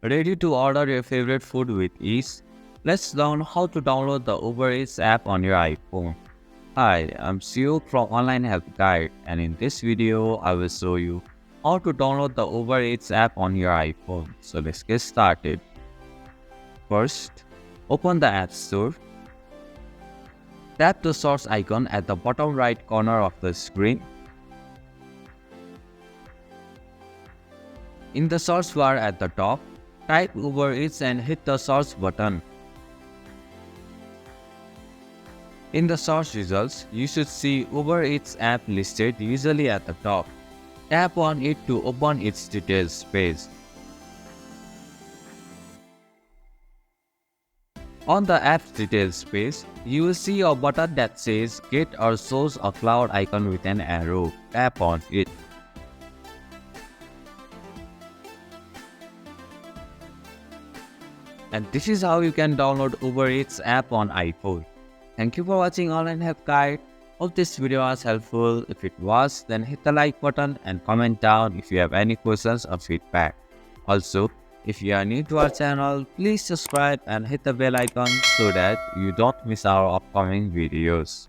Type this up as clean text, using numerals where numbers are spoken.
Ready to order your favorite food with ease? Let's learn how to download the Uber Eats app on your iPhone. Hi, I'm Siok from Online Help Guide, and in this video, I will show you how to download the Uber Eats app on your iPhone. So let's get started. First, open the App Store. Tap the search icon at the bottom right corner of the screen. In the search bar at the top, type Uber Eats and hit the search button. In the search results, you should see Uber Eats app listed usually at the top. Tap on it to open its details page. On the app's details page, you will see a button that says Get or shows a cloud icon with an arrow. Tap on it. And this is how you can download Uber Eats app on iPhone. Thank you for watching Online Help Guide. Hope this video was helpful. If it was, then hit the like button and comment down if you have any questions or feedback. Also, if you are new to our channel, please subscribe and hit the bell icon so that you don't miss our upcoming videos.